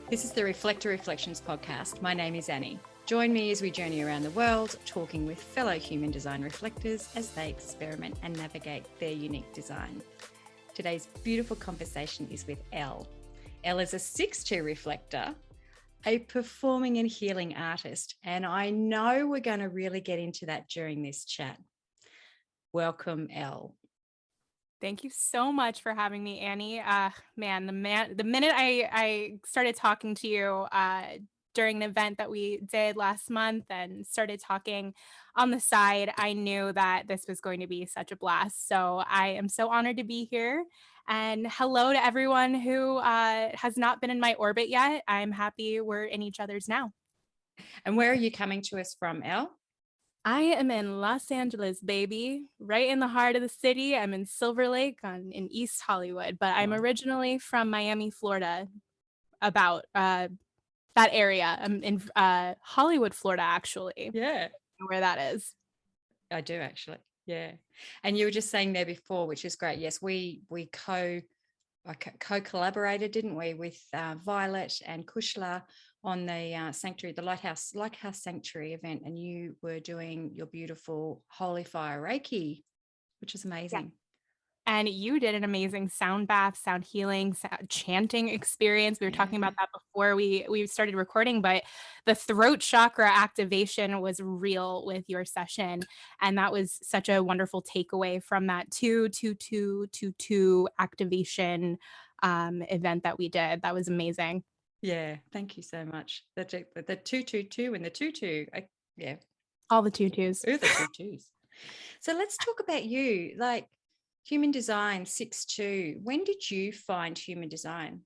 This is the Reflector Reflections podcast. My name is Annie. Join me as we journey around the world, talking with fellow human design reflectors as they experiment and navigate their unique design. Today's beautiful conversation is with Elle. Elle is a 6-2 reflector, a performing and healing artist, and I know we're going to really get into that during this chat. Welcome, Elle. Thank you so much for having me, Annie. The minute I started talking to you during an event that we did last month and started talking on the side, I knew that this was going to be such a blast. So I am so honored to be here. And hello to everyone who has not been in my orbit yet. I'm happy we're in each other's now. And where are you coming to us from, Elle? I am in Los Angeles, baby, right in the heart of the city. I'm in Silver Lake in East Hollywood, but I'm originally from Miami, Florida, about that area. I'm in Hollywood, Florida, actually. Yeah. Where that is. I do actually. Yeah. And you were just saying there before, which is great. Yes, we co-collaborated, didn't we, with Violet and Kushla on the sanctuary, the Lighthouse Sanctuary event, and you were doing your beautiful Holy Fire Reiki, which is amazing. Yeah. And you did an amazing sound bath, sound healing, chanting experience. We were talking about that before we started recording, but the throat chakra activation was real with your session. And that was such a wonderful takeaway from that 2-2-2-2-2 activation event that we did. That was amazing. Yeah, thank you so much. The 2-2-2 and the 2-2. Yeah. All the 2-2s. The 2-2s. So let's talk about you. Like, Human Design 6-2. When did you find Human Design?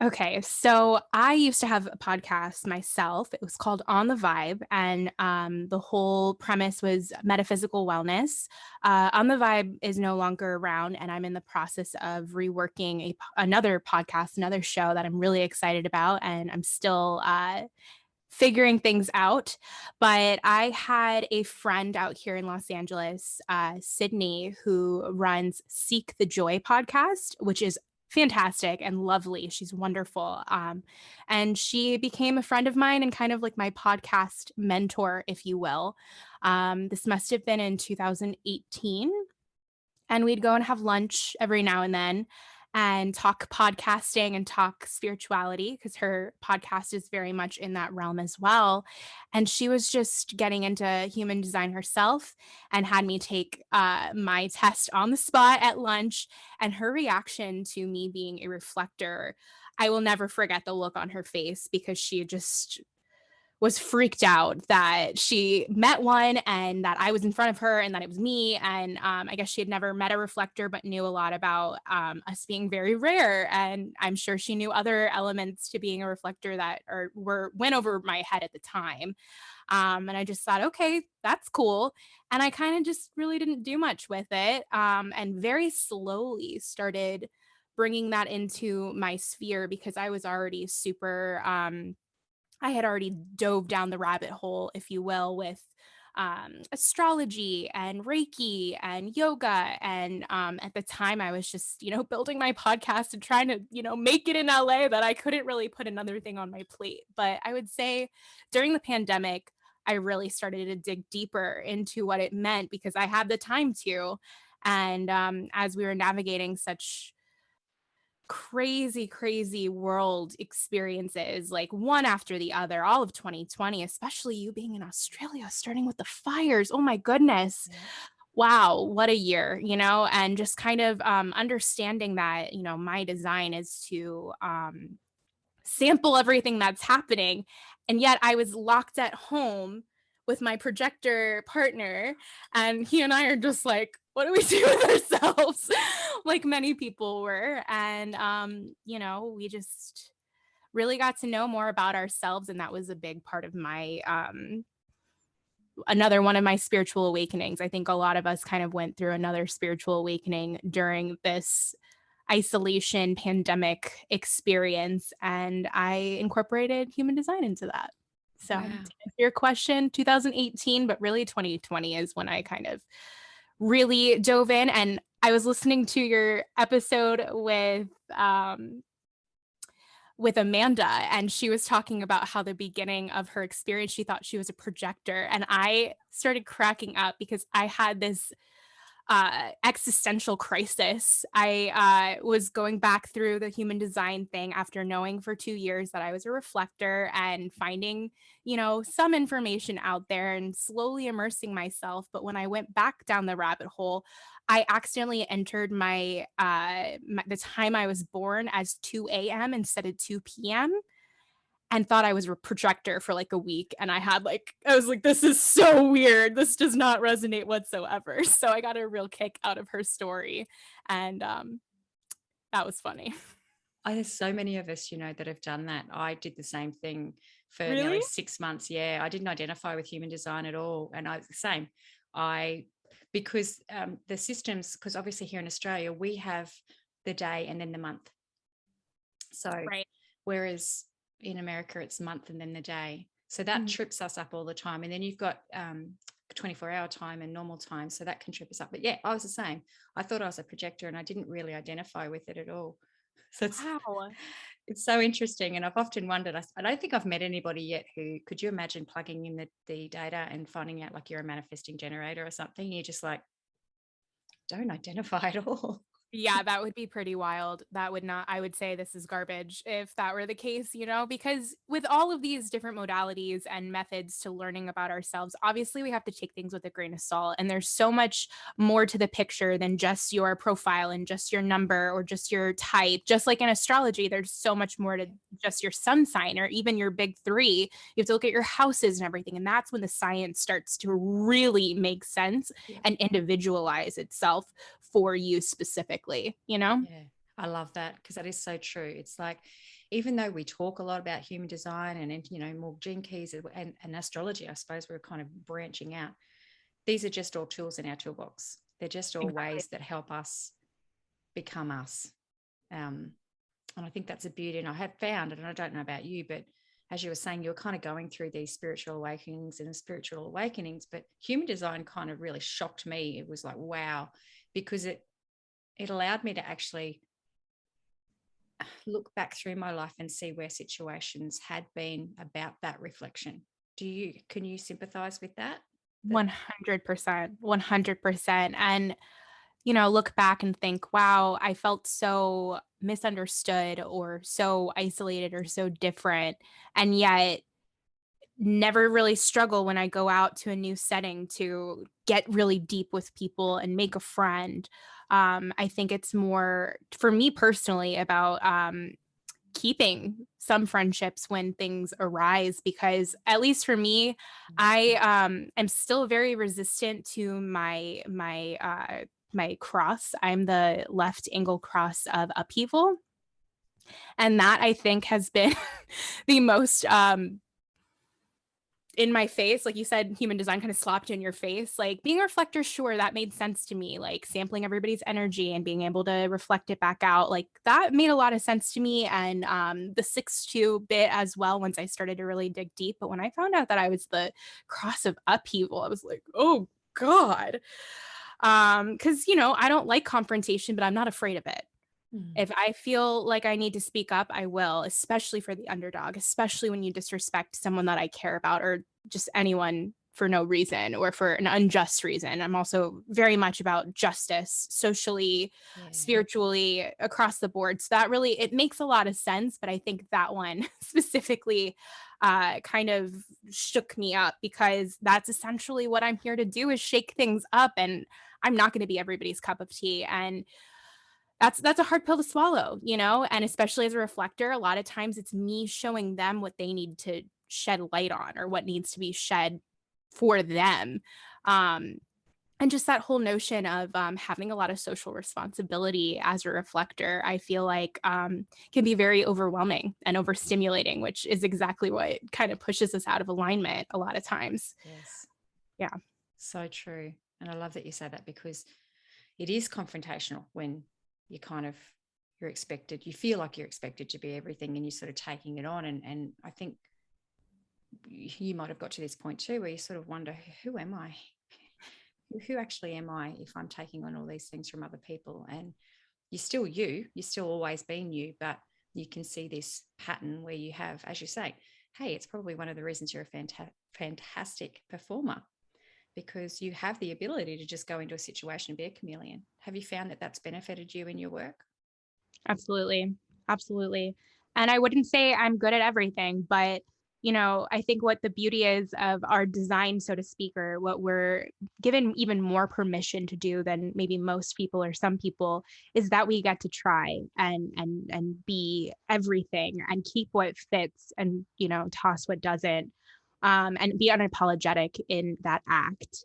Okay, so I used to have a podcast myself. It was called On the Vibe, and the whole premise was metaphysical wellness. On the Vibe is no longer around, and I'm in the process of reworking another podcast, another show that I'm really excited about, and I'm still figuring things out. But I had a friend out here in Los Angeles, Sydney, who runs Seek the Joy podcast, which is fantastic and lovely. She's wonderful. And she became a friend of mine and kind of like my podcast mentor, if you will. This must have been in 2018. And we'd go and have lunch every now and then and talk podcasting and talk spirituality, because her podcast is very much in that realm as well. And she was just getting into human design herself and had me take my test on the spot at lunch. And her reaction to me being a reflector, I will never forget the look on her face, because she just was freaked out that she met one and that I was in front of her and that it was me. And I guess she had never met a reflector, but knew a lot about us being very rare. And I'm sure she knew other elements to being a reflector that went over my head at the time. And I just thought, okay, that's cool. And I kind of just really didn't do much with it. And very slowly started bringing that into my sphere, because I was already super I had already dove down the rabbit hole, if you will, with astrology and Reiki and yoga. And at the time I was just, building my podcast and trying to, make it in LA, that I couldn't really put another thing on my plate. But I would say during the pandemic, I really started to dig deeper into what it meant, because I had the time to. And as we were navigating such crazy world experiences, like one after the other, all of 2020, especially you being in Australia, starting with the fires. Oh my goodness. Wow, what a year, and just kind of understanding that, my design is to sample everything that's happening. And yet I was locked at home with my projector partner, and he and I are just like, what do we do with ourselves? Like many people were. And, we just really got to know more about ourselves. And that was a big part of my, another one of my spiritual awakenings. I think a lot of us kind of went through another spiritual awakening during this isolation pandemic experience. And I incorporated human design into that. So to answer your question, 2018, but really 2020 is when I kind of really dove in. And I was listening to your episode with with Amanda, and she was talking about how the beginning of her experience, she thought she was a projector. And I started cracking up because I had this existential crisis. I was going back through the human design thing after knowing for 2 years that I was a reflector and finding, some information out there and slowly immersing myself. But when I went back down the rabbit hole, I accidentally entered the time I was born as 2 a.m. instead of 2 p.m. and thought I was a projector for like a week. And I was like, this is so weird. This does not resonate whatsoever. So I got a real kick out of her story. And that was funny. There's so many of us, that have done that. I did the same thing for Really? nearly 6 months. Yeah, I didn't identify with human design at all. And I was the same. Because the systems, because obviously here in Australia, we have the day and then the month. So Right. whereas in America, it's month and then the day. So that trips us up all the time. And then you've got 24-hour time and normal time. So that can trip us up. But yeah, I was the same. I thought I was a projector and I didn't really identify with it at all. So it's so interesting. And I've often wondered, I don't think I've met anybody yet who, could you imagine plugging in the data and finding out like you're a manifesting generator or something? You just like, don't identify at all. Yeah, that would be pretty wild. I would say this is garbage if that were the case, because with all of these different modalities and methods to learning about ourselves, obviously we have to take things with a grain of salt. And there's so much more to the picture than just your profile and just your number or just your type. Just like in astrology, there's so much more to just your sun sign or even your big three. You have to look at your houses and everything. And that's when the science starts to really make sense and individualize itself for you specifically, Yeah, I love that because that is so true. It's like, even though we talk a lot about human design and more gene keys and astrology, I suppose we're kind of branching out. These are just all tools in our toolbox. They're just all ways that help us become us. And I think that's a beauty. And I have found, and I don't know about you, but as you were saying, you're kind of going through these spiritual awakenings, but human design kind of really shocked me. It was like, wow, because it allowed me to actually look back through my life and see where situations had been about that reflection. Can you sympathize with that? 100%, 100%. And, look back and think, wow, I felt so misunderstood or so isolated or so different. And yet never really struggle when I go out to a new setting to get really deep with people and make a friend. I think it's more for me personally about keeping some friendships when things arise, because at least for me, I am still very resistant to my cross. I'm the left angle cross of upheaval, and that I think has been the most in my face. Like you said, human design kind of slapped in your face. Like being a reflector, sure, that made sense to me. Like sampling everybody's energy and being able to reflect it back out, like that made a lot of sense to me. And the 6-2 bit as well, once I started to really dig deep. But when I found out that I was the cross of upheaval, I was like, oh God. Because I don't like confrontation, but I'm not afraid of it. If I feel like I need to speak up, I will, especially for the underdog, especially when you disrespect someone that I care about or just anyone for no reason or for an unjust reason. I'm also very much about justice socially, spiritually, across the board. So that really, it makes a lot of sense. But I think that one specifically kind of shook me up, because that's essentially what I'm here to do, is shake things up. And I'm not going to be everybody's cup of tea. And that's a hard pill to swallow, and especially as a reflector, a lot of times it's me showing them what they need to shed light on or what needs to be shed for them. And just that whole notion of having a lot of social responsibility as a reflector, I feel like can be very overwhelming and overstimulating, which is exactly what kind of pushes us out of alignment a lot of times. Yes. Yeah. So true. And I love that you say that, because it is confrontational when you're expected, you feel like you're expected to be everything and you're sort of taking it on. And I think you might have got to this point too, where you sort of wonder, who am I? Who actually am I if I'm taking on all these things from other people? And you're still always been you, but you can see this pattern where you have, as you say, hey, it's probably one of the reasons you're a fantastic performer, because you have the ability to just go into a situation and be a chameleon. Have you found that that's benefited you in your work? Absolutely. Absolutely. And I wouldn't say I'm good at everything, but I think what the beauty is of our design, so to speak, or what we're given even more permission to do than maybe most people or some people, is that we get to try and be everything and keep what fits and, toss what doesn't, and be unapologetic in that act.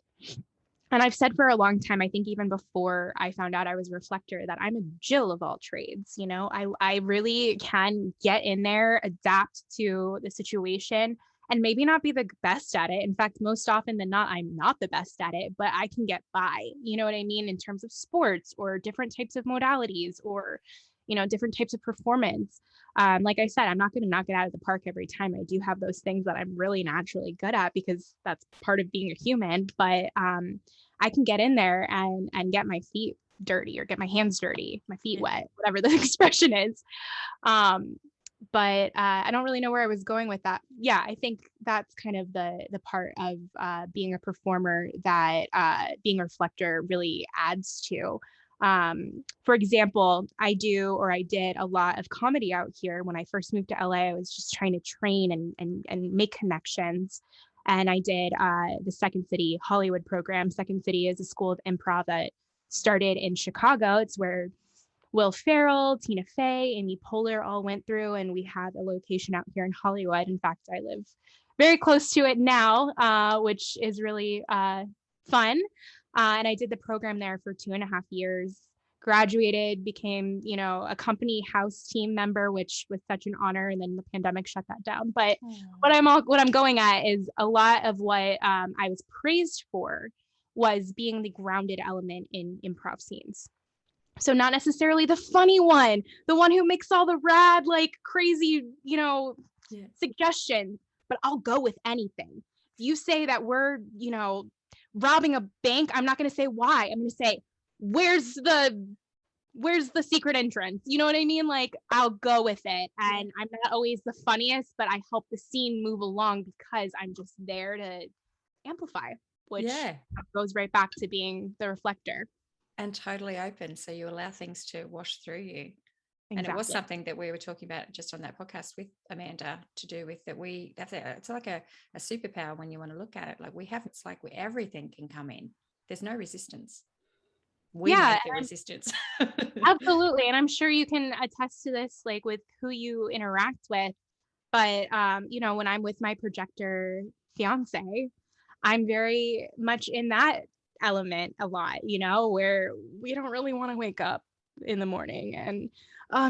And I've said for a long time, I think even before I found out I was a reflector, that I'm a Jill of all trades. I really can get in there, adapt to the situation, and maybe not be the best at it. In fact, most often than not, I'm not the best at it, but I can get by. You know what I mean? In terms of sports or different types of modalities or, different types of performance. Like I said, I'm not going to knock it out of the park every time. I do have those things that I'm really naturally good at because that's part of being a human. But I can get in there and get my feet dirty or get my hands dirty, my feet wet, whatever the expression is. But I don't really know where I was going with that. Yeah, I think that's kind of the part of being a performer that being a reflector really adds to. For example, I did a lot of comedy out here. When I first moved to LA, I was just trying to train and make connections. And I did the Second City Hollywood program. Second City is a school of improv that started in Chicago. It's where Will Ferrell, Tina Fey, Amy Poehler all went through, and we have a location out here in Hollywood. In fact, I live very close to it now, which is really fun. And I did the program there for 2.5 years, graduated, became, a company house team member, which was such an honor. And then the pandemic shut that down. But what I'm going at is a lot of what I was praised for was being the grounded element in improv scenes. So not necessarily the funny one, the one who makes all the rad, like crazy, suggestions, but I'll go with anything. If you say that we're, robbing a bank, I'm not going to say why. I'm going to say, where's the secret entrance? You know what I mean? Like, I'll go with it. And I'm not always the funniest, but I help the scene move along because I'm just there to amplify, which goes right back to being the reflector. And totally open. So you allow things to wash through you. Exactly. And it was something that we were talking about just on that podcast with Amanda, to do with that. It's like a superpower when you want to look at it. Like it's like everything can come in. There's no resistance. We make the resistance. Absolutely. And I'm sure you can attest to this, like with who you interact with. But, when I'm with my projector fiance, I'm very much in that element a lot, where we don't really want to wake up in the morning and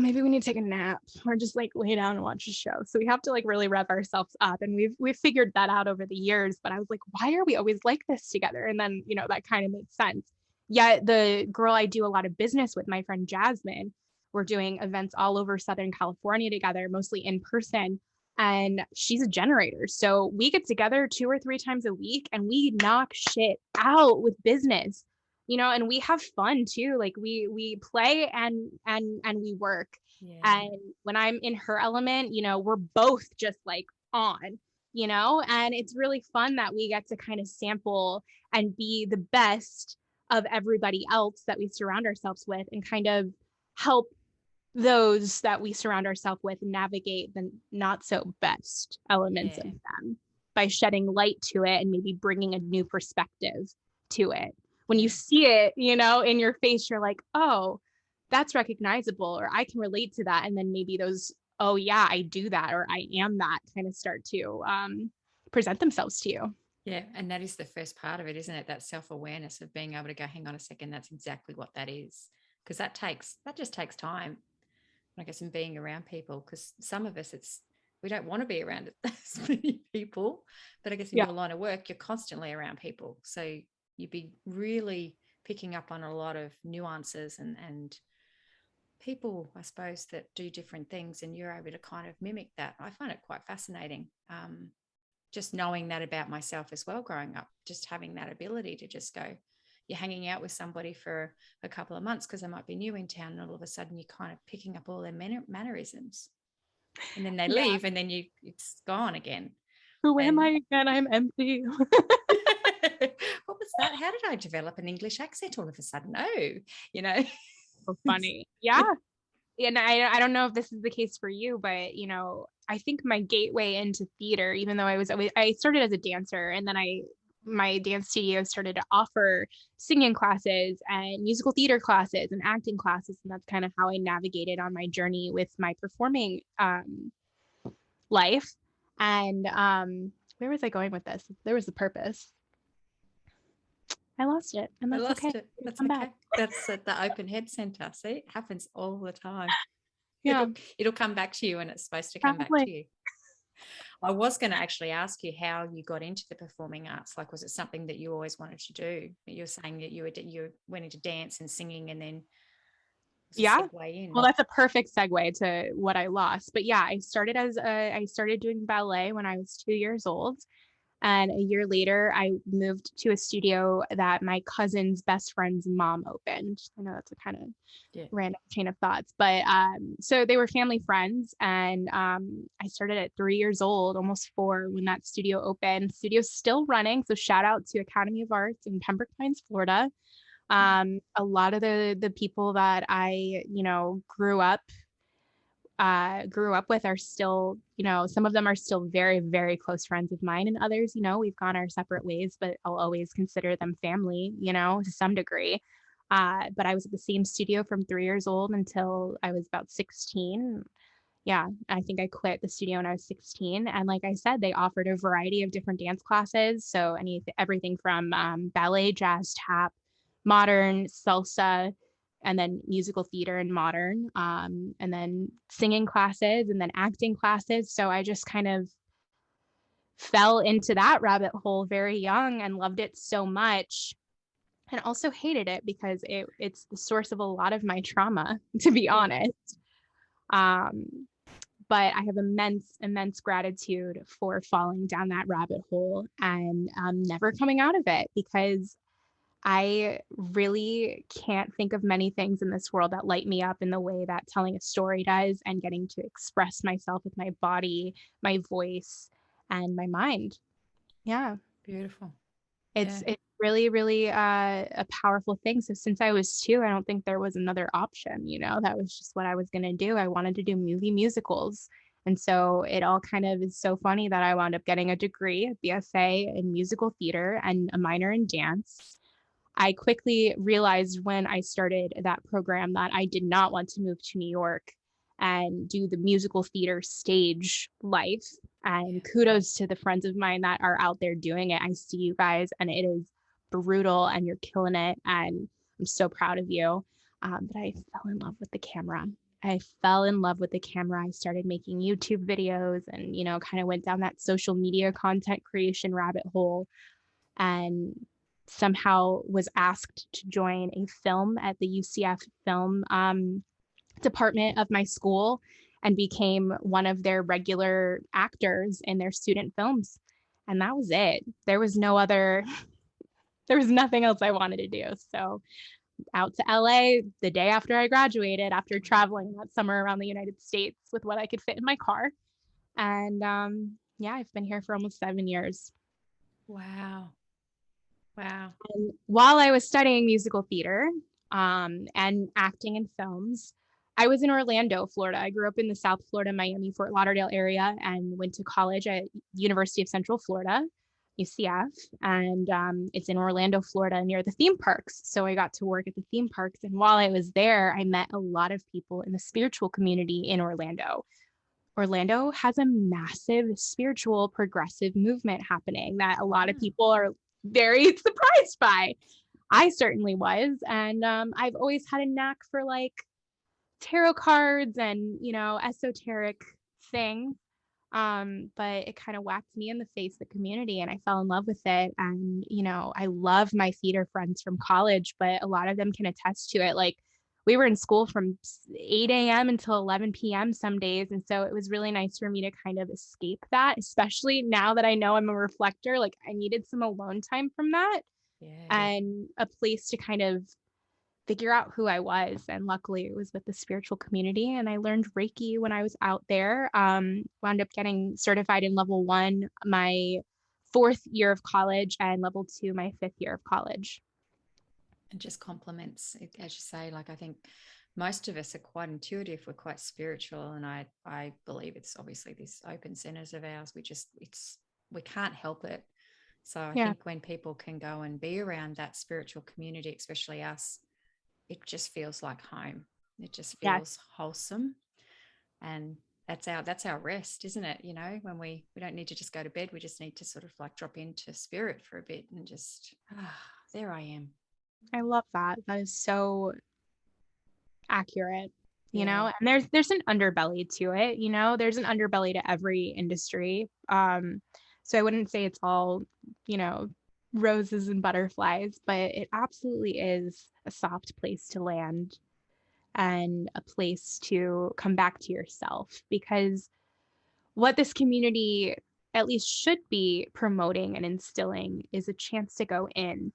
maybe we need to take a nap or just like lay down and watch a show. So we have to like really rev ourselves up, and we've figured that out over the years. But I was like, why are we always like this together? And then that kind of makes sense. Yet the girl I do a lot of business with, my friend Jasmine, we're doing events all over Southern California together, mostly in person. And she's a generator. So we get together 2 or 3 times a week and we knock shit out with business, and we have fun too. Like we play and we work. Yeah. And when I'm in her element, we're both just like on, and it's really fun that we get to kind of sample and be the best of everybody else that we surround ourselves with and kind of help those that we surround ourselves with navigate the not so best elements of them by shedding light to it and maybe bringing a new perspective to it. When you see it, in your face, you're like, oh, that's recognizable, or I can relate to that. And then maybe those, oh yeah, I do that, or I am that, kind of start to present themselves to you. Yeah. And that is the first part of it, isn't it? That self-awareness of being able to go, hang on a second, that's exactly what that is. Because that just takes time. I guess, in being around people, because some of us, we don't want to be around as many people, but I guess in your line of work, you're constantly around people. So you'd be really picking up on a lot of nuances and people, I suppose, that do different things, and you're able to kind of mimic that. I find it quite fascinating. Just knowing that about myself as well, growing up, just having that ability to just go, you're hanging out with somebody for a couple of months because they might be new in town, and all of a sudden you're kind of picking up all their mannerisms, and then they leave, and then it's gone again. Who am I again? I'm empty. What was that? How did I develop an English accent all of a sudden? Oh, So funny. Yeah. And I don't know if this is the case for you, but I think my gateway into theater, even though I started as a dancer, and then my dance studio started to offer singing classes and musical theater classes and acting classes, and that's kind of how I navigated on my journey with my performing life. And where was I going with this? There was a purpose. I lost it, and that's okay. That's okay. That's at the Open Head Center. See, it happens all the time. Yeah, it'll come back to you when it's supposed to come back to you. I was going to actually ask you how you got into the performing arts. Like, was it something that you always wanted to do? You're saying that you went into dance and singing, and then segue in. Well, that's a perfect segue to what I lost. But yeah, I started doing ballet when I was 2 years old. And a year later, I moved to a studio that my cousin's best friend's mom opened. I know that's a kind of random chain of thoughts, but so they were family friends. And I started at 3 years old, almost 4, when that studio opened. The studio's still running. So shout out to Academy of Arts in Pembroke Pines, Florida. A lot of the people that I, grew up with are still, some of them are still very, very close friends of mine, and others, we've gone our separate ways, but I'll always consider them family, to some degree. But I was at the same studio from 3 years old until I was about 16. Yeah, I think I quit the studio when I was 16. And like I said, they offered a variety of different dance classes. So everything from ballet, jazz, tap, modern, salsa, and then musical theater and modern, and then singing classes, and then acting classes. So I just kind of fell into that rabbit hole very young and loved it so much, and also hated it because it's the source of a lot of my trauma, to be honest. But I have immense gratitude for falling down that rabbit hole and never coming out of it, because I really can't think of many things in this world that light me up in the way that telling a story does, and getting to express myself with my body, my voice, and my mind. Yeah. Beautiful. It's really, really a powerful thing. So since I was 2, I don't think there was another option, that was just what I was going to do. I wanted to do musicals. And so it all kind of is so funny that I wound up getting a degree, a BSA in musical theater and a minor in dance. I quickly realized when I started that program that I did not want to move to New York and do the musical theater stage life. And kudos to the friends of mine that are out there doing it. I see you guys, and it is brutal, and you're killing it. And I'm so proud of you. But I fell in love with the camera. I started making YouTube videos and, kind of went down that social media content creation rabbit hole, and somehow was asked to join a film at the UCF film department of my school, and became one of their regular actors in their student films. And that was it. There was nothing else I wanted to do. So out to LA the day after I graduated, after traveling that summer around the United States with what I could fit in my car. And I've been here for almost 7 years. Wow. And while I was studying musical theater and acting in films, I was in Orlando, Florida. I grew up in the South Florida, Miami, Fort Lauderdale area, and went to college at University of Central Florida, UCF. And it's in Orlando, Florida, near the theme parks. So I got to work at the theme parks. And while I was there, I met a lot of people in the spiritual community in Orlando. Orlando has a massive spiritual progressive movement happening that a lot of people are very surprised by. I certainly was. And I've always had a knack for like tarot cards and, esoteric things. But it kind of whacked me in the face, the community, and I fell in love with it. And, I love my theater friends from college, but a lot of them can attest to it. Like, we were in school from 8 a.m. until 11 p.m. some days. And so it was really nice for me to kind of escape that, especially now that I know I'm a reflector. Like, I needed some alone time from that. and a place to kind of figure out who I was. And luckily it was with the spiritual community. And I learned Reiki when I was out there. Wound up getting certified in level 1 my 4th year of college, and level 2 my 5th year of college. And just complements, as you say, like I think most of us are quite intuitive, we're quite spiritual, and I believe it's obviously this open centers of ours, we can't help it. So I think when people can go and be around that spiritual community, especially us, it just feels like home. It just feels wholesome, and that's our rest, isn't it? You know, when we don't need to just go to bed, we just need to sort of like drop into spirit for a bit and just there I am. I love that. That is so accurate, you know. And there's an underbelly to it, you know. There's an underbelly to every industry. So I wouldn't say it's all, you know, roses and butterflies, but it absolutely is a soft place to land and a place to come back to yourself, because what this community at least should be promoting and instilling is a chance to go in.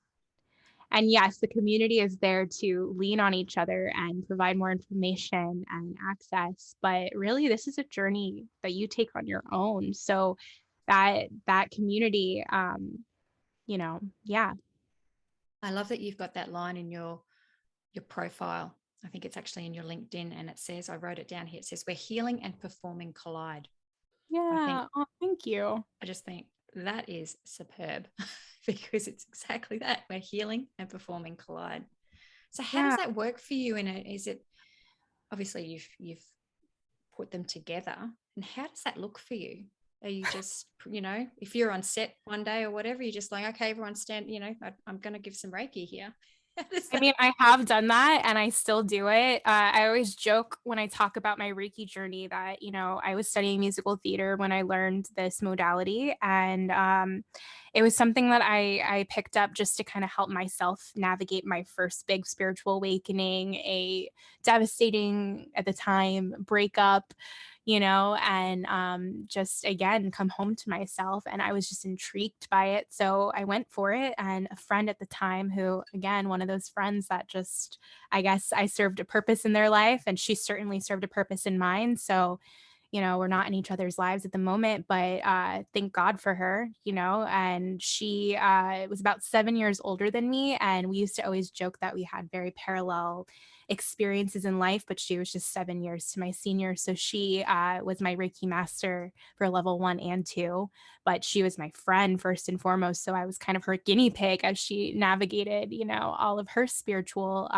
And yes, the community is there to lean on each other and provide more information and access. But really, this is a journey that you take on your own. So that community, you know, yeah. I love that you've got that line in your profile. I think it's actually in your LinkedIn, and it says, I wrote it down here. It says, where healing and performing collide. Yeah. Oh, thank you. I just think that is superb because it's exactly that, where healing and performing collide. So how does that work for you? Is it obviously you've put them together, and how does that look for you? Are you just, you know, if you're on set one day or whatever, you're just like, okay, everyone stand, you know, I'm going to give some Reiki here. I mean, I have done that and I still do it. I always joke when I talk about my Reiki journey that, you know, I was studying musical theater when I learned this modality. And it was something that I picked up just to kind of help myself navigate my first big spiritual awakening, a devastating at the time breakup, you know, and just again, come home to myself. And I was just intrigued by it. So I went for it. And a friend at the time, who, again, one of those friends that just, I guess I served a purpose in their life, and she certainly served a purpose in mine. So, you know, we're not in each other's lives at the moment, but thank God for her, you know. And she was about 7 years older than me. And we used to always joke that we had very parallel experiences in life, but she was just 7 years to my senior. So she was my Reiki master for level 1 and 2, but she was my friend first and foremost. So I was kind of her guinea pig as she navigated, you know, all of her spiritual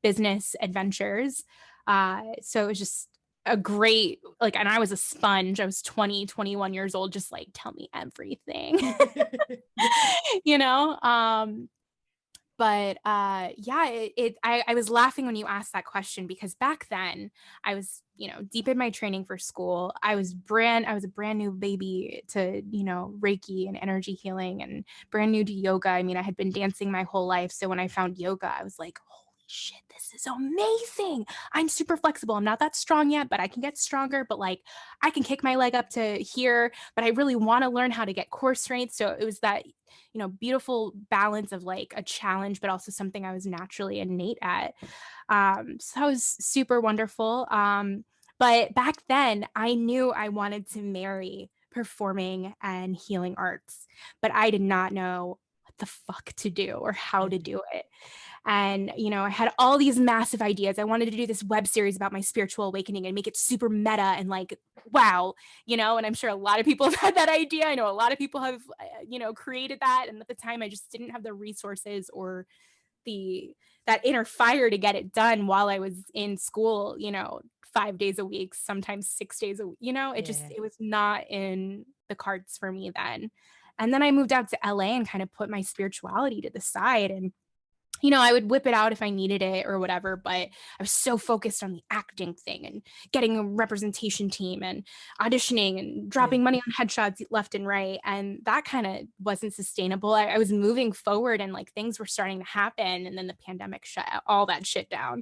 business adventures. So it was just a great, like, and I was a sponge. I was 20, 21 years old, just like, tell me everything, you know? But yeah, I was laughing when you asked that question, because back then I was, you know, deep in my training for school. I was a brand new baby to, you know, Reiki and energy healing, and brand new to yoga. I mean, I had been dancing my whole life. So when I found yoga, I was like, holy shit, this is amazing. I'm super flexible. I'm not that strong yet, but I can get stronger. But like, I can kick my leg up to here, but I really want to learn how to get core strength. So it was that, you know, beautiful balance of like a challenge, but also something I was naturally innate at. So that was super wonderful. But back then I knew I wanted to marry performing and healing arts, but I did not know what the fuck to do or how to do it. And, you know, I had all these massive ideas. I wanted to do this web series about my spiritual awakening and make it super meta and like, wow, you know, and I'm sure a lot of people have had that idea. I know a lot of people have, you know, created that. And at the time, I just didn't have the resources or that inner fire to get it done while I was in school, you know, 5 days a week, sometimes 6 days a week, you know, it was not in the cards for me then. And then I moved out to LA and kind of put my spirituality to the side, and you know, I would whip it out if I needed it or whatever, but I was so focused on the acting thing and getting a representation team and auditioning and dropping money on headshots left and right. And that kind of wasn't sustainable. I was moving forward and like things were starting to happen. And then the pandemic shut all that shit down.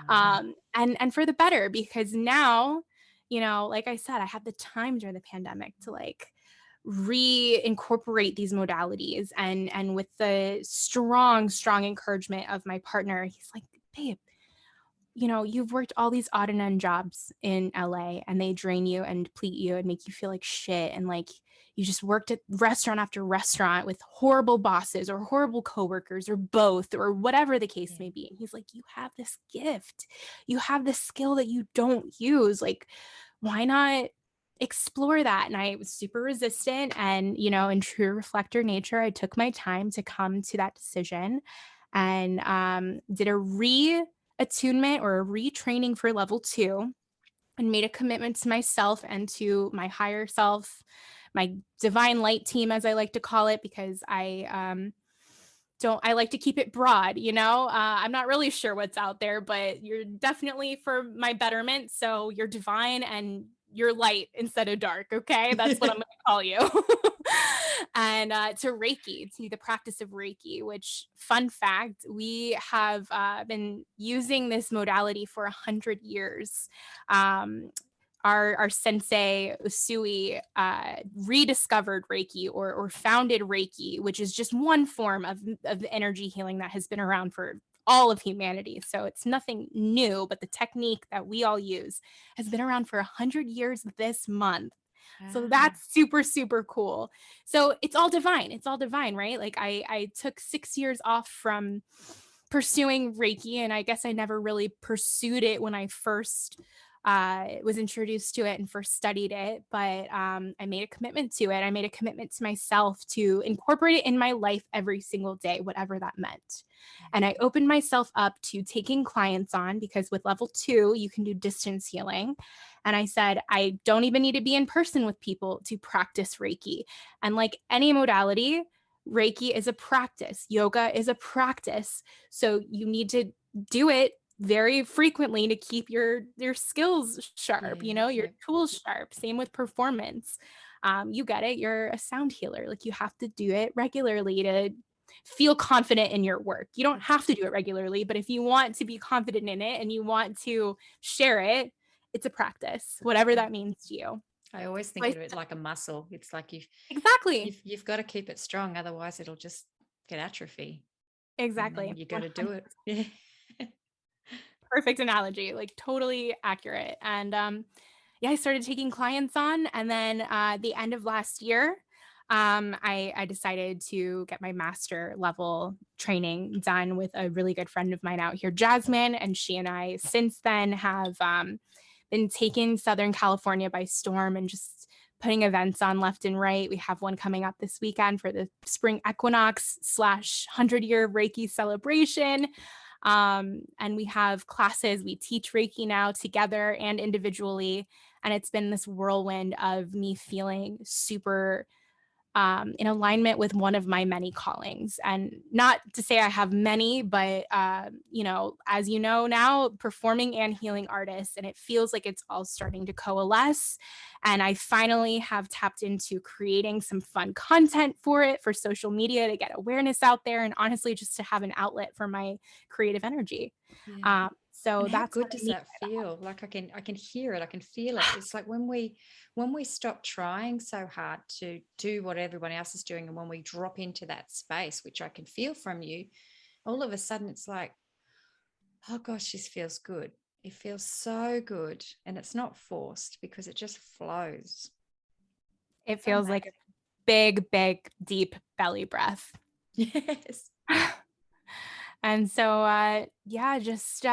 And for the better, because now, you know, like I said, I had the time during the pandemic to like reincorporate these modalities. And with the strong encouragement of my partner, he's like, babe, you've worked all these odd and end jobs in LA and they drain you and deplete you and make you feel like shit. And like, you just worked at restaurant after restaurant with horrible bosses or horrible coworkers or both, or whatever the case may be. And he's like, you have this gift, you have this skill that you don't use. Like, why not explore that? And I was super resistant. And, in true reflector nature, I took my time to come to that decision and did a attunement or a retraining for level 2, and made a commitment to myself and to my higher self, my divine light team, as I like to call it, because I like to keep it broad, I'm not really sure what's out there, but you're definitely for my betterment. So you're divine and you're light instead of dark. Okay. That's what I'm going to call you. And to Reiki, to the practice of Reiki, which, fun fact, we have been using this modality for 100 years. Our sensei Usui rediscovered Reiki or founded Reiki, which is just one form of energy healing that has been around for all of humanity. So it's nothing new, but the technique that we all use has been around for 100 years this month. So that's super, super cool. So it's all divine. It's all divine, right? Like I took 6 years off from pursuing Reiki, and I guess I never really pursued it when I first was introduced to it and first studied it. But I made a commitment to it. I made a commitment to myself to incorporate it in my life every single day, whatever that meant. And I opened myself up to taking clients on, because with level 2, you can do distance healing. And I said, I don't even need to be in person with people to practice Reiki. And like any modality, Reiki is a practice. Yoga is a practice. So you need to do it very frequently to keep your skills sharp, your tools sharp. Same with performance. You get it. You're a sound healer. Like, you have to do it regularly to feel confident in your work. You don't have to do it regularly, but if you want to be confident in it and you want to share it, it's a practice, whatever that means to you. I always think of it like a muscle. It's like you've got to keep it strong, otherwise it'll just get atrophy. Exactly. You got to do it. Yeah. Perfect analogy, like totally accurate. And I started taking clients on, and then the end of last year, I decided to get my master level training done with a really good friend of mine out here, Jasmine, and she and I since then have been taking Southern California by storm and just putting events on left and right. We have one coming up this weekend for the spring equinox / 100-year Reiki celebration. And we have classes. We teach Reiki now together and individually. And it's been this whirlwind of me feeling super in alignment with one of my many callings. And not to say I have many, but, as you know now, performing and healing artists, and it feels like it's all starting to coalesce. And I finally have tapped into creating some fun content for it, for social media, to get awareness out there, and honestly, just to have an outlet for my creative energy. Yeah. So and how that's good does that feel? Like I can hear it. I can feel it. It's like when we stop trying so hard to do what everyone else is doing, and when we drop into that space, which I can feel from you, all of a sudden it's like, oh gosh, this feels good. It feels so good. And it's not forced, because it just flows. It feels like a big, big, deep belly breath. Yes. And so, just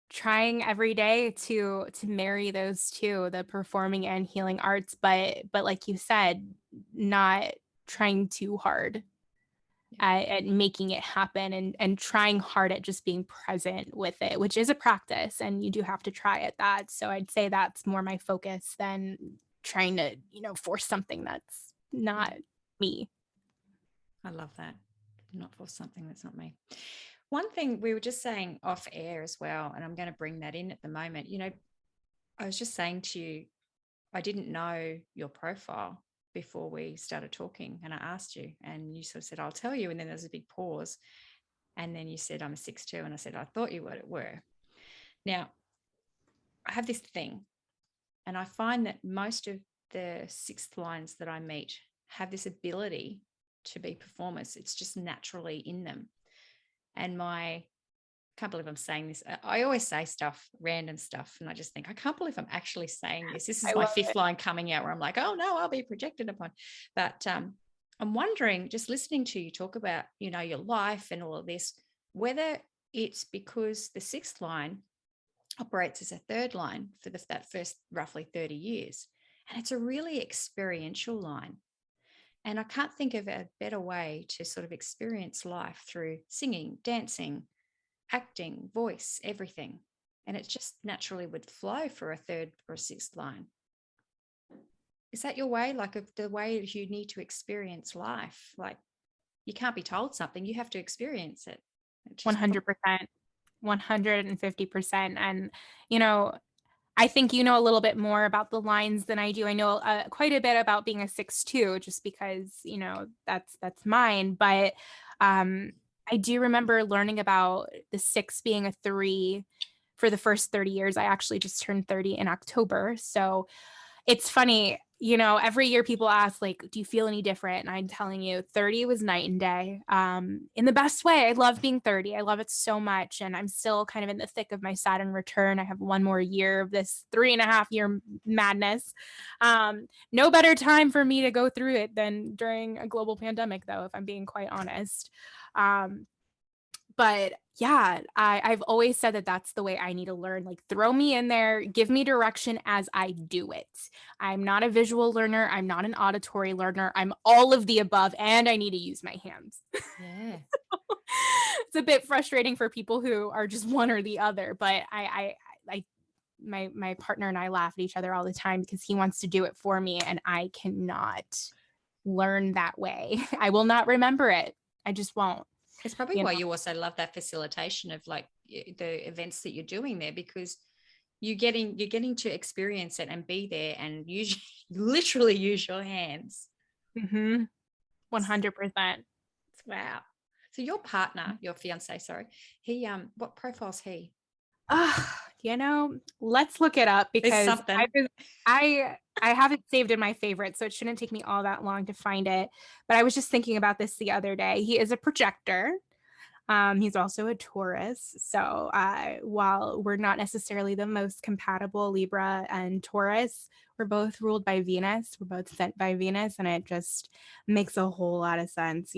trying every day to marry those two, the performing and healing arts, but like you said, not trying too hard at making it happen, and trying hard at just being present with it, which is a practice, and you do have to try at that. So I'd say that's more my focus than trying to, force something that's not me. I love that. Not for something that's not me. One thing we were just saying off air as well, and I'm going to bring that in at the moment. I was just saying to you, I didn't know your profile before we started talking, and I asked you, and you sort of said, I'll tell you. And then there's a big pause. And then you said, I'm a 6'2". And I said, I thought you were. Now, I have this thing, and I find that most of the sixth lines that I meet have this ability to be performers. It's just naturally in them. And I can't believe I'm saying this. I always say stuff, random stuff. And I just think, I can't believe I'm actually saying this. This is my fifth line coming out where I'm like, oh no, I'll be projected upon. But I'm wondering, just listening to you talk about, your life and all of this, whether it's because the sixth line operates as a third line for that first roughly 30 years. And it's a really experiential line. And I can't think of a better way to sort of experience life through singing, dancing, acting, voice, everything. And it just naturally would flow for a third or a sixth line. Is that your way? Like of the way you need to experience life? Like you can't be told something, you have to experience it. 100%, 150%. And, I think you know a little bit more about the lines than I do. I know quite a bit about being a 6-2, just because, that's mine. But I do remember learning about the 6 being a 3 for the first 30 years. I actually just turned 30 in October. So it's funny, every year people ask, like, do you feel any different? And I'm telling you, 30 was night and day, in the best way. I love being 30. I love it so much. And I'm still kind of in the thick of my Saturn return. I have one more year of this 3.5-year madness. No better time for me to go through it than during a global pandemic, though, if I'm being quite honest. But yeah, I've always said that that's the way I need to learn. Like, throw me in there, give me direction as I do it. I'm not a visual learner. I'm not an auditory learner. I'm all of the above, and I need to use my hands. Yeah. It's a bit frustrating for people who are just one or the other, but my partner and I laugh at each other all the time because he wants to do it for me, and I cannot learn that way. I will not remember it. I just won't. It's probably why you also love that facilitation of like the events that you're doing there, because you're getting to experience it and be there and literally use your hands. 100%. Wow. So your partner, your fiance, sorry, he what profile's he? Let's look it up, because I have it saved in my favorites, so it shouldn't take me all that long to find it. But I was just thinking about this the other day. He is a projector. He's also a Taurus. So while we're not necessarily the most compatible, Libra and Taurus, we're both ruled by Venus. We're both sent by Venus, and it just makes a whole lot of sense,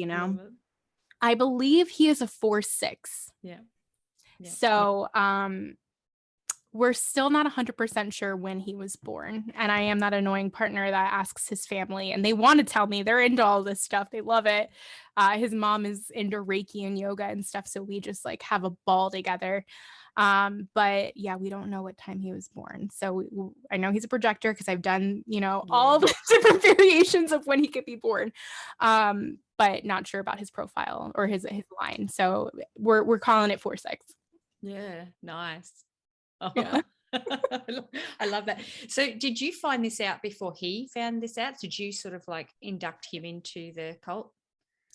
I believe he is a 4/6. Yeah. So we're still not 100% sure when he was born. And I am that annoying partner that asks his family, and they want to tell me. They're into all this stuff. They love it. His mom is into Reiki and yoga and stuff. So we just like have a ball together. But yeah, we don't know what time he was born. So I know he's a projector because I've done, all the different variations of when he could be born. But not sure about his profile or his line. So we're calling it 4/6. Yeah, nice. Oh, yeah. I love that. So did you find this out before he found this out? Did you sort of like induct him into the cult?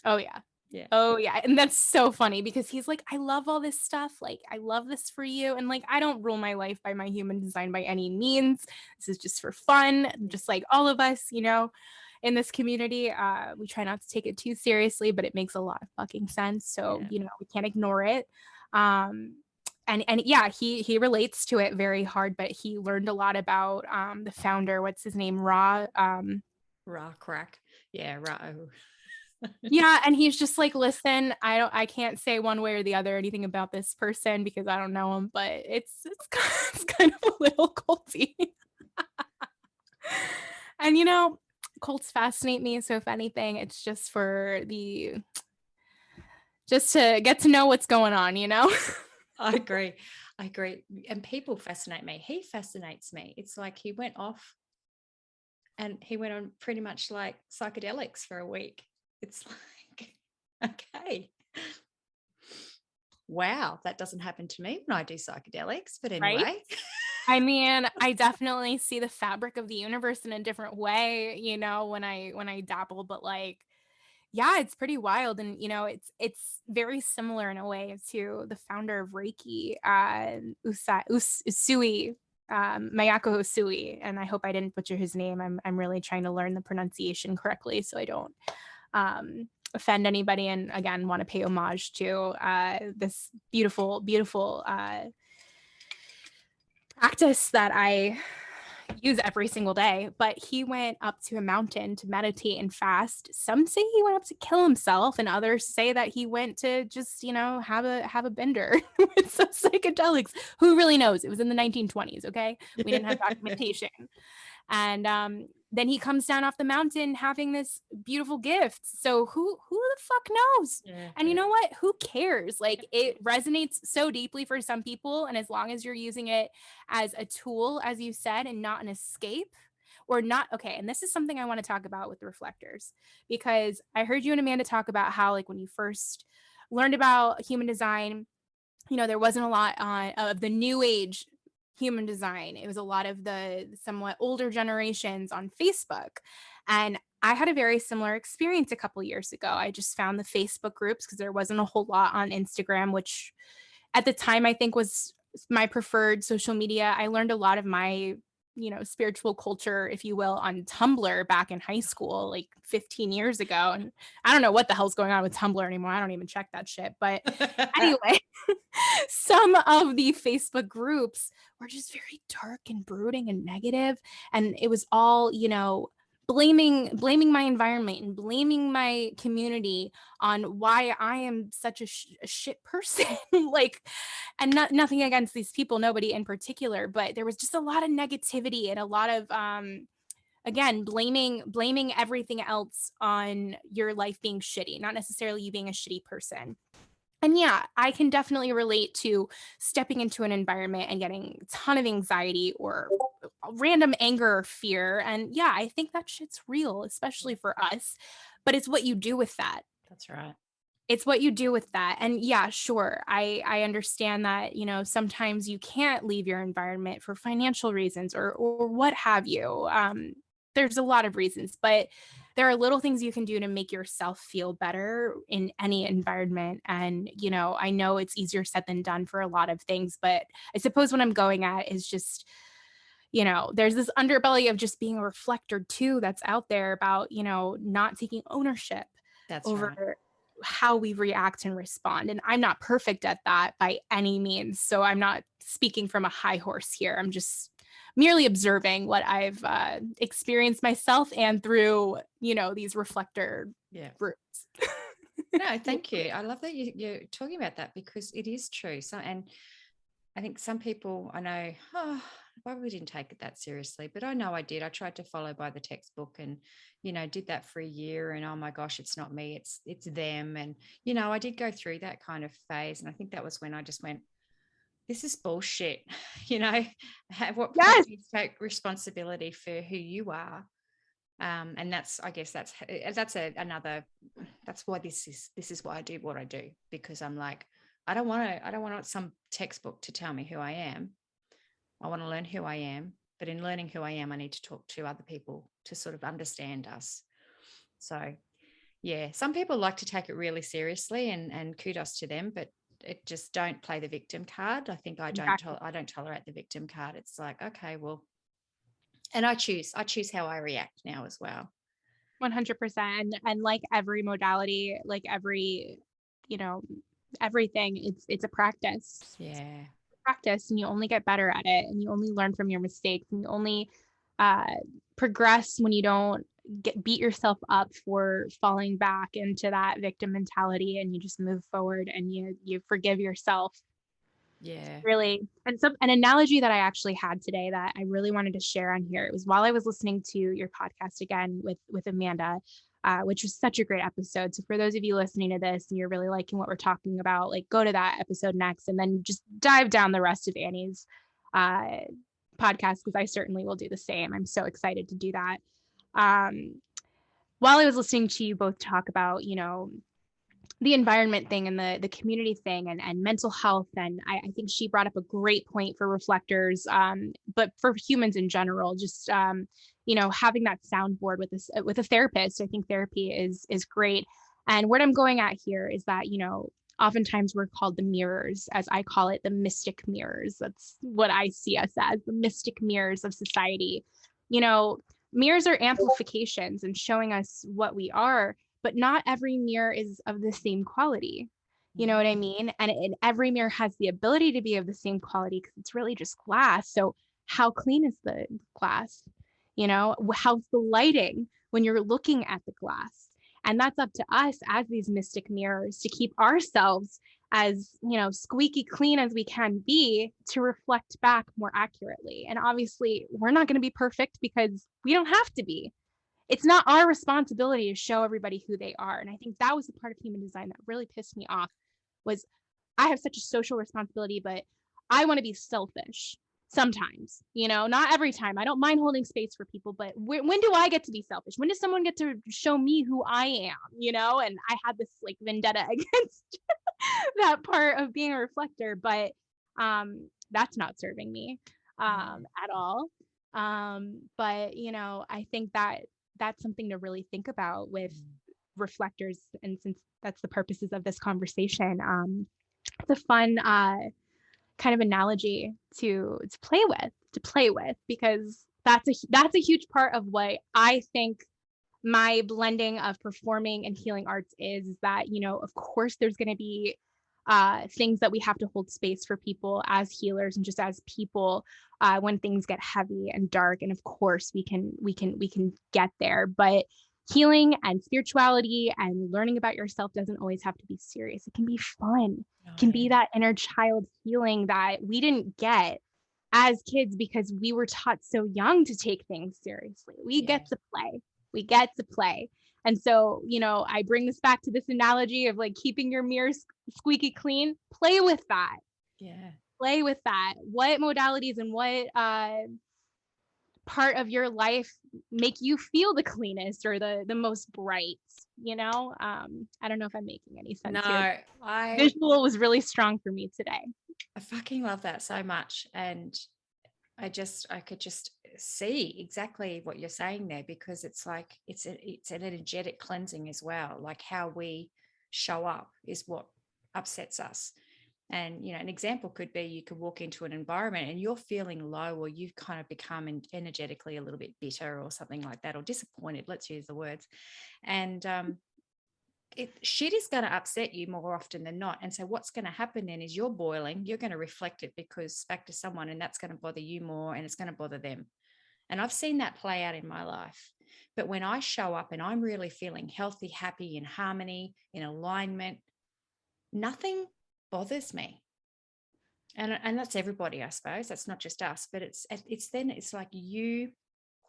Oh yeah. Yeah. Oh yeah. And that's so funny because he's like, I love all this stuff. Like, I love this for you. And like, I don't rule my life by my human design by any means. This is just for fun. Just like all of us, in this community, we try not to take it too seriously, but it makes a lot of fucking sense. So, we can't ignore it. And yeah, he relates to it very hard, but he learned a lot about the founder. What's his name? Ra Crack. Yeah, Ra. Yeah, and he's just like, listen, I can't say one way or the other anything about this person because I don't know him, but it's kind of a little culty. And cults fascinate me, so if anything, it's just just to get to know what's going on, I agree. And people fascinate me. He fascinates me. It's like he went off and he went on pretty much like psychedelics for a week. It's like, okay. Wow, that doesn't happen to me when I do psychedelics. But anyway. Right? I mean, I definitely see the fabric of the universe in a different way, when I dabble, but like, yeah, it's pretty wild. And, it's very similar in a way to the founder of Reiki, Usui. Mayako Hosui, and I hope I didn't butcher his name. I'm really trying to learn the pronunciation correctly so I don't offend anybody, and again want to pay homage to this beautiful practice that I use every single day. But he went up to a mountain to meditate and fast. Some say he went up to kill himself, and others say that he went to just, have a bender with some psychedelics. Who really knows? It was in the 1920s, okay? We didn't have documentation. And then he comes down off the mountain having this beautiful gift. So who the fuck knows? Yeah. And you know what? Who cares? Like, it resonates so deeply for some people. And as long as you're using it as a tool, as you said, and not an escape or not. Okay. And this is something I want to talk about with the reflectors, because I heard you and Amanda talk about how, like, when you first learned about human design, there wasn't a lot of the new age human design. It was a lot of the somewhat older generations on Facebook. And I had a very similar experience a couple years ago. I just found the Facebook groups because there wasn't a whole lot on Instagram, which at the time I think was my preferred social media. I learned a lot of my spiritual culture, if you will, on Tumblr back in high school, like 15 years ago. And I don't know what the hell's going on with Tumblr anymore. I don't even check that shit. But anyway, some of the Facebook groups were just very dark and brooding and negative. And it was all, blaming my environment and blaming my community on why I am such a shit person. Like, and nothing against these people, nobody in particular, but there was just a lot of negativity and a lot of again, blaming everything else on your life being shitty, not necessarily you being a shitty person. And yeah, I can definitely relate to stepping into an environment and getting a ton of anxiety or random anger or fear. And yeah, I think that shit's real, especially for us. But it's what you do with that. That's right. It's what you do with that. And yeah, sure, I understand that, sometimes you can't leave your environment for financial reasons or what have you. There's a lot of reasons, but there are little things you can do to make yourself feel better in any environment. And, I know it's easier said than done for a lot of things, but I suppose what I'm going at is just, there's this underbelly of just being a reflector too that's out there about, not taking ownership over how we react and respond. And I'm not perfect at that by any means. So I'm not speaking from a high horse here. I'm just merely observing what I've experienced myself and through, these reflector groups. No, thank you. I love that you're talking about that, because it is true. So, and I think some people I know, I probably didn't take it that seriously, but I know I did. I tried to follow by the textbook and, did that for a year, and oh my gosh, it's not me, it's them. And, I did go through that kind of phase. And I think that was when I just went, this is bullshit. What point do you take responsibility for who you are? And that's why this is why I do what I do, because I'm like, I don't want some textbook to tell me who I am. I want to learn who I am, but in learning who I am, I need to talk to other people to sort of understand us. So yeah, some people like to take it really seriously, and kudos to them, but it just don't play the victim card. I think I don't tolerate the victim card. It's like, okay, well, and I choose how I react now as well. 100%. And like every modality, like every, everything, it's a practice. Yeah. Practice, and you only get better at it, and you only learn from your mistakes, and you only progress when you don't beat yourself up for falling back into that victim mentality, and you just move forward and you forgive yourself. Yeah, really. And so an analogy that I actually had today that I really wanted to share on here, it was while I was listening to your podcast again with Amanda, which was such a great episode. So for those of you listening to this and you're really liking what we're talking about, like, go to that episode next and then just dive down the rest of Annie's podcast, because I certainly will do the same. I'm so excited to do that. While I was listening to you both talk about, the environment thing and the community thing and mental health, and I think she brought up a great point for reflectors, but for humans in general, just having that soundboard with a therapist. I think therapy is great. And what I'm going at here is that oftentimes we're called the mirrors, as I call it, the mystic mirrors. That's what I see us as, the mystic mirrors of society. Mirrors are amplifications and showing us what we are, but not every mirror is of the same quality. You know what I mean? And every mirror has the ability to be of the same quality because it's really just glass. So how clean is the glass? How's the lighting when you're looking at the glass? And that's up to us as these mystic mirrors to keep ourselves as, squeaky clean as we can be to reflect back more accurately. And obviously, we're not going to be perfect because we don't have to be. It's not our responsibility to show everybody who they are. And I think that was the part of human design that really pissed me off was I have such a social responsibility, but I want to be selfish sometimes, not every time. I don't mind holding space for people, but when do I get to be selfish? When does someone get to show me who I am, and I had this like vendetta against that part of being a reflector, but that's not serving me at all. But I think that that's something to really think about with reflectors. And since that's the purposes of this conversation, it's a fun kind of analogy to play with, because that's a huge part of what I think my blending of performing and healing arts is that, of course there's going to be things that we have to hold space for people as healers and just as people when things get heavy and dark. And of course we can get there, but healing and spirituality and learning about yourself doesn't always have to be serious. It can be fun. It can be that inner child healing that we didn't get as kids because we were taught so young to take things seriously. We get to play. And so, I bring this back to this analogy of like keeping your mirrors squeaky clean. Play with that. Yeah. Play with that. What modalities and what part of your life make you feel the cleanest or the most bright? I don't know if I'm making any sense here. Visual was really strong for me today. I fucking love that so much. And I could just see exactly what you're saying there, because it's like it's an energetic cleansing as well. Like how we show up is what upsets us. And an example could be you could walk into an environment and you're feeling low, or you've kind of become energetically a little bit bitter or something like that, or disappointed, let's use the words. And shit is going to upset you more often than not. And so what's going to happen then is you're boiling, you're going to reflect it because back to someone, and that's going to bother you more and it's going to bother them. And I've seen that play out in my life. But when I show up and I'm really feeling healthy, happy, in harmony, in alignment, nothing bothers me. And that's everybody, I suppose. That's not just us, but it's like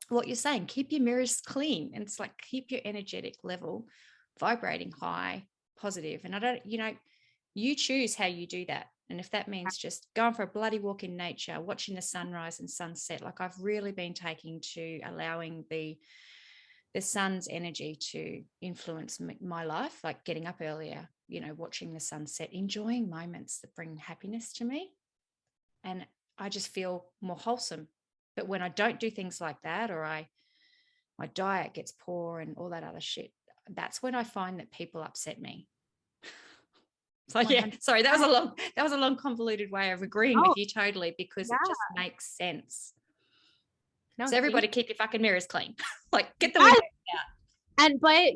what you're saying, keep your mirrors clean. And it's like, keep your energetic level vibrating high, positive. And you choose how you do that. And if that means just going for a bloody walk in nature, watching the sunrise and sunset, like I've really been taking to allowing the sun's energy to influence my life, like getting up earlier, watching the sunset, enjoying moments that bring happiness to me. And I just feel more wholesome. But when I don't do things like that, or my diet gets poor and all that other shit, that's when I find that people upset me. So yeah, sorry, that was a long convoluted way of agreeing with you totally, because it just makes sense. No, so everybody keep your fucking mirrors clean. Like get the windows out. But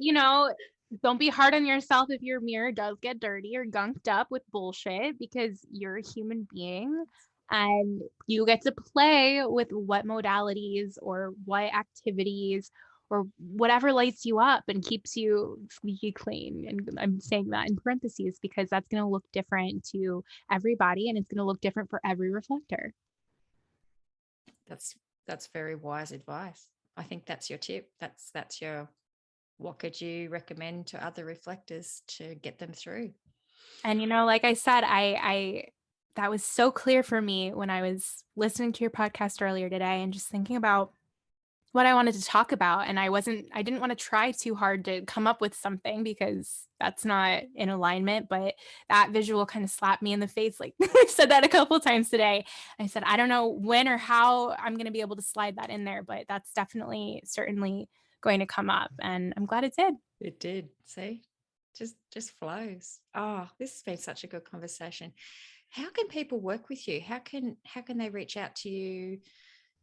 don't be hard on yourself if your mirror does get dirty or gunked up with bullshit, because you're a human being and you get to play with what modalities or what activities or whatever lights you up and keeps you squeaky clean. And I'm saying that in parentheses because that's going to look different to everybody and it's going to look different for every reflector. That's very wise advice. I think that's your tip. That's your, what could you recommend to other reflectors to get them through? And, like I said, I that was so clear for me when I was listening to your podcast earlier today and just thinking about what I wanted to talk about. And I didn't want to try too hard to come up with something because that's not in alignment, but that visual kind of slapped me in the face. Like I said that a couple of times today. I said, I don't know when or how I'm going to be able to slide that in there, but that's certainly going to come up. And I'm glad it did. It did. See, just flows. Oh, this has been such a good conversation. How can people work with you? How can they reach out to you?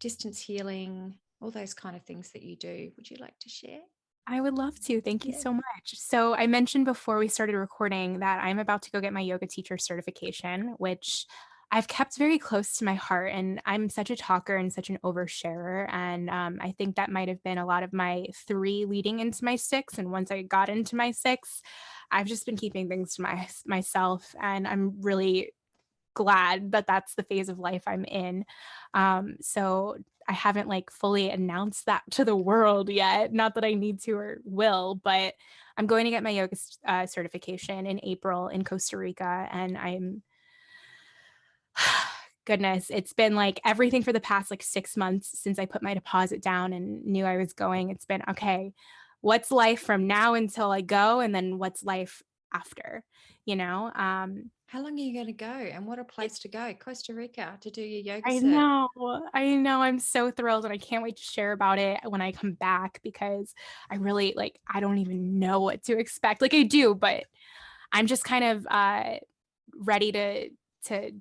Distance healing, all those kind of things that you do. Would you like to share? I would love to. Thank you Yeah. so much. So I mentioned before we started recording that I'm about to go get my yoga teacher certification, which I've kept very close to my heart. And I'm such a talker and such an oversharer. And I think that might have been a lot of my 3 leading into my 6. And once I got into my 6, I've just been keeping things to myself. And I'm really glad that that's the phase of life I'm in. So I haven't like fully announced that to the world yet. Not that I need to or will, but I'm going to get my yoga certification in April in Costa Rica. And I'm, goodness, it's been like everything for the past like 6 months since I put my deposit down and knew I was going. It's been, okay, what's life from now until I go? And then what's life after, you know? How long are you going to go, and what a place to go? Costa Rica to do your yoga I cert. know. I'm so thrilled and I can't wait to share about it when I come back, because I really like, I don't even know what to expect. Like I do, but I'm just kind of ready to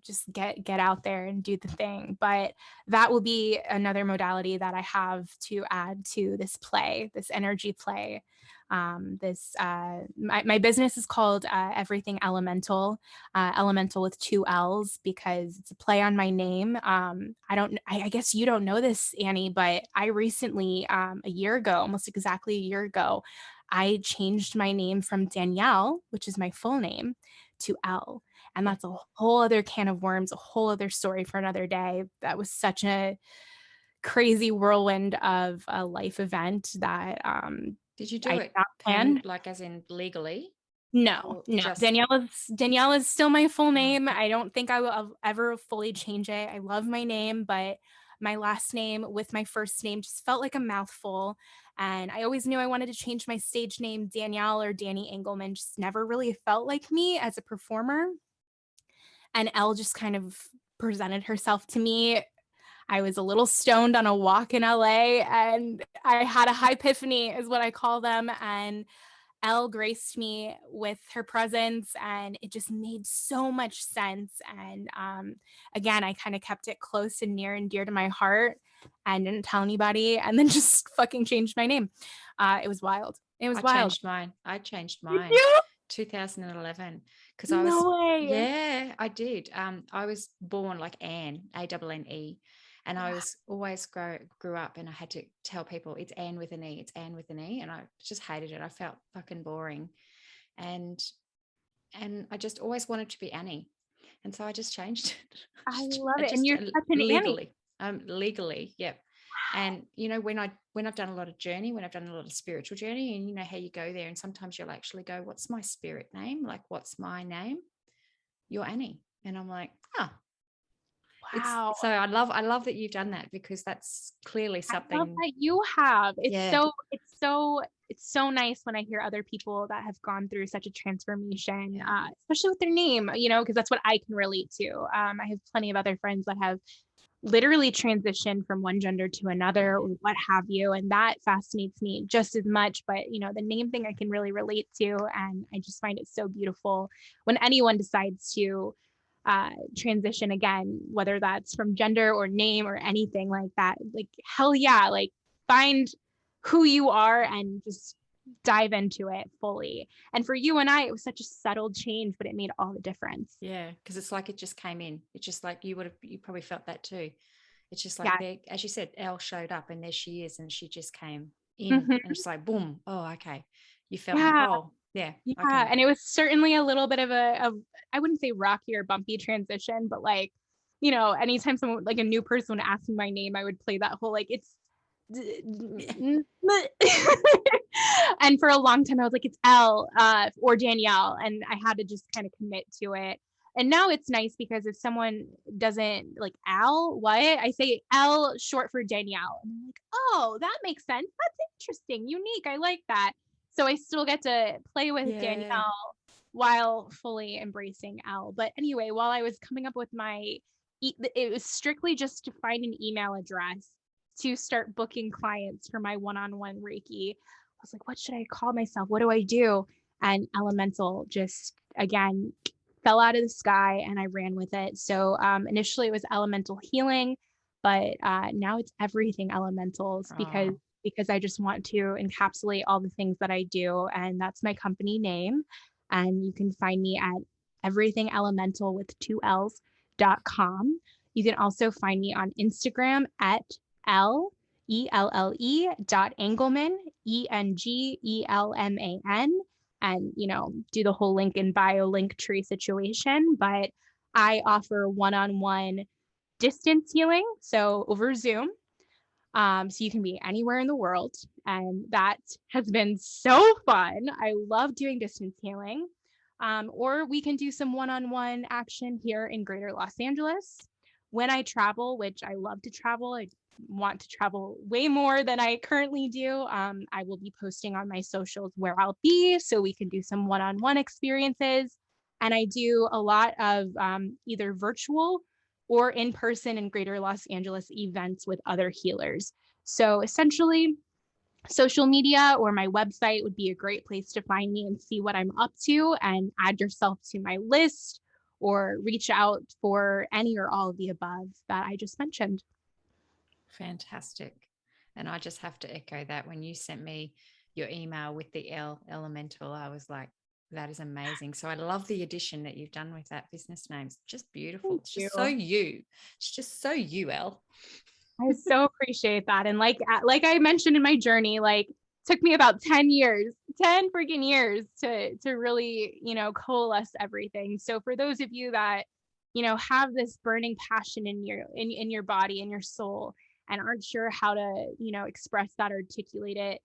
just get out there and do the thing. But that will be another modality that I have to add to this play, this energy play. My business is called Everything Ellemental, Ellemental with 2 L's, because it's a play on my name. I guess you don't know this, Annie, but I recently, a year ago, almost exactly a year ago, I changed my name from Danielle, which is my full name, to Elle. And that's a whole other can of worms, a whole other story for another day. That was such a crazy whirlwind of a life event that Did you I do did it not plan. like as in legally, No, or no. just Danielle is still my full name. I don't think I will ever fully change it. I love my name, but my last name with my first name just felt like a mouthful. And I always knew I wanted to change my stage name. Danielle or Danny Engelman just never really felt like me as a performer. And Elle just kind of presented herself to me. I was a little stoned on a walk in LA, and I had a high epiphany, is what I call them. And Elle graced me with her presence, and it just made so much sense. And again, I kind of kept it close and near and dear to my heart and didn't tell anybody, and then just fucking changed my name. It was wild. It was wild. I changed Did mine you? 2011, because I was, No way. yeah, I did. I was born like Anne, Anne, and I was always grew up, and I had to tell people it's Anne with an E, it's Anne with an E, and I just hated it. I felt fucking boring, and I just always wanted to be Annie, and so I just changed it. I love I it. And just you're such an Annie. legally, yep. And when I've done a lot of journey, when I've done a lot of spiritual journey, and you know how you go there, and sometimes you'll actually go, "What's my spirit name? Like, what's my name?" You're Annie, and I'm like, "Huh." It's Wow. so I love that you've done that, because that's clearly I love something. that you have. Yeah, It's so nice when I hear other people that have gone through such a transformation, yeah, especially with their name, because that's what I can relate to. I have plenty of other friends that have literally transitioned from one gender to another, or what have you, and that fascinates me just as much. But the name thing I can really relate to, and I just find it so beautiful when anyone decides to transition again, whether that's from gender or name or anything like that. Like, hell yeah, like find who you are and just dive into it fully. And for you and I, it was such a subtle change, but it made all the difference. yeah, because it's like it just came in. It's just like you probably felt that too. It's just like Yeah. there, as you said, Elle showed up, and there she is, and she just came in, Mhm. and it's like boom. Oh, okay. You felt Yeah. oh, yeah, Yeah. okay. And it was certainly a little bit of I wouldn't say rocky or bumpy transition, but like, anytime someone, like a new person would ask me my name, I would play that whole like, it's and for a long time I was like, it's Elle or Danielle, and I had to just kind of commit to it. And now it's nice, because if someone doesn't like Al, what I say, Elle short for Danielle, and I'm like, oh, that makes sense. That's interesting, unique. I like that. So I still get to play with Yeah. Danielle while fully embracing Elle. But anyway, while I was coming up with it was strictly just to find an email address to start booking clients for my one-on-one Reiki. I was like, what should I call myself? What do I do? and Ellemental just, again, fell out of the sky and I ran with it. So initially it was elemental healing, but now it's everything elementals because I just want to encapsulate all the things that I do. And that's my company name. And you can find me at everything elemental with 2Ls.com. You can also find me on Instagram at Engelman, Engelman, and, do the whole link in bio link tree situation. But I offer one-on-one distance healing, so over Zoom. So you can be anywhere in the world. And that has been so fun. I love doing distance healing. Or we can do some one-on-one action here in Greater Los Angeles. When I travel, which I love to travel, I want to travel way more than I currently do. I will be posting on my socials where I'll be so we can do some one-on-one experiences. And I do a lot of either virtual or in person in Greater Los Angeles events with other healers. So essentially, social media or my website would be a great place to find me and see what I'm up to, and add yourself to my list or reach out for any or all of the above that I just mentioned. Fantastic. And I just have to echo that. When you sent me your email with the Ellemental, I was like, that is amazing. So I love the addition that you've done with that business name. It's just beautiful. It's just so you. It's just so you, Elle. I so appreciate that. And like I mentioned in my journey, like took me about 10 freaking years to really, coalesce everything. So for those of you that, have this burning passion in your body and your soul and aren't sure how to, express that, articulate it,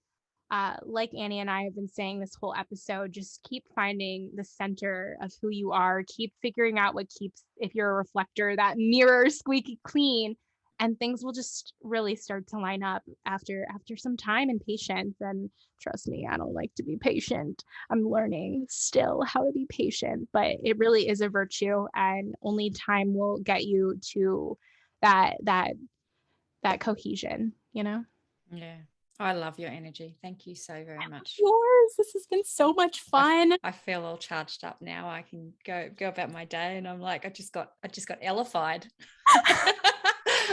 like Annie and I have been saying this whole episode, just keep finding the center of who you are. Keep figuring out what keeps, if you're a reflector, that mirror squeaky clean, and things will just really start to line up after some time and patience. And trust me, I don't like to be patient. I'm learning still how to be patient, but it really is a virtue, and only time will get you to that cohesion, Yeah. I love your energy. Thank you so very much. Yours. This has been so much fun. I feel all charged up now. I can go about my day, and I'm like, I just got Ellified.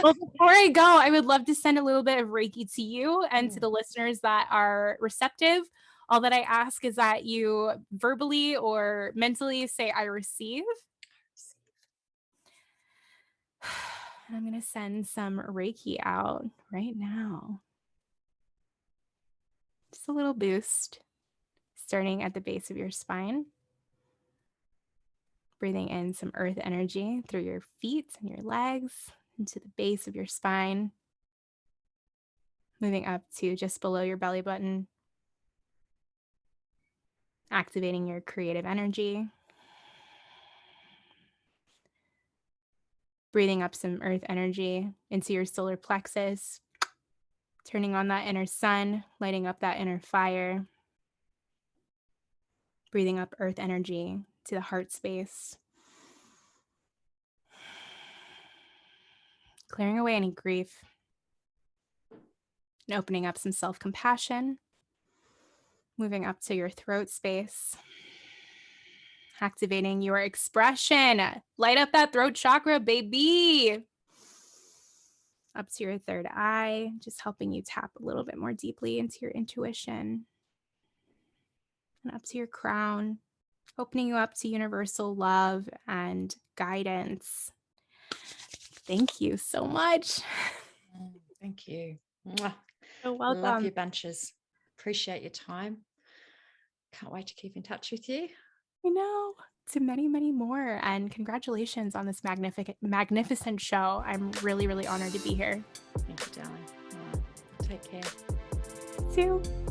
Well, before I go, I would love to send a little bit of Reiki to you and to the listeners that are receptive. All that I ask is that you verbally or mentally say, I receive. I'm going to send some Reiki out right now. Just a little boost, starting at the base of your spine. Breathing in some earth energy through your feet and your legs into the base of your spine. Moving up to just below your belly button. Activating your creative energy. Breathing up some earth energy into your solar plexus. Turning on that inner sun, lighting up that inner fire. Breathing up earth energy to the heart space. Clearing away any grief. And opening up some self-compassion. Moving up to your throat space. Activating your expression. Light up that throat chakra, baby. Up to your third eye, just helping you tap a little bit more deeply into your intuition. And up to your crown, opening you up to universal love and guidance. Thank you so much. Thank you. You're welcome. Love your bunches. Appreciate your time. Can't wait to keep in touch with you. I know. To many, many more. And congratulations on this magnificent show. I'm really, really honored to be here. Thank you, darling. Take care. You too.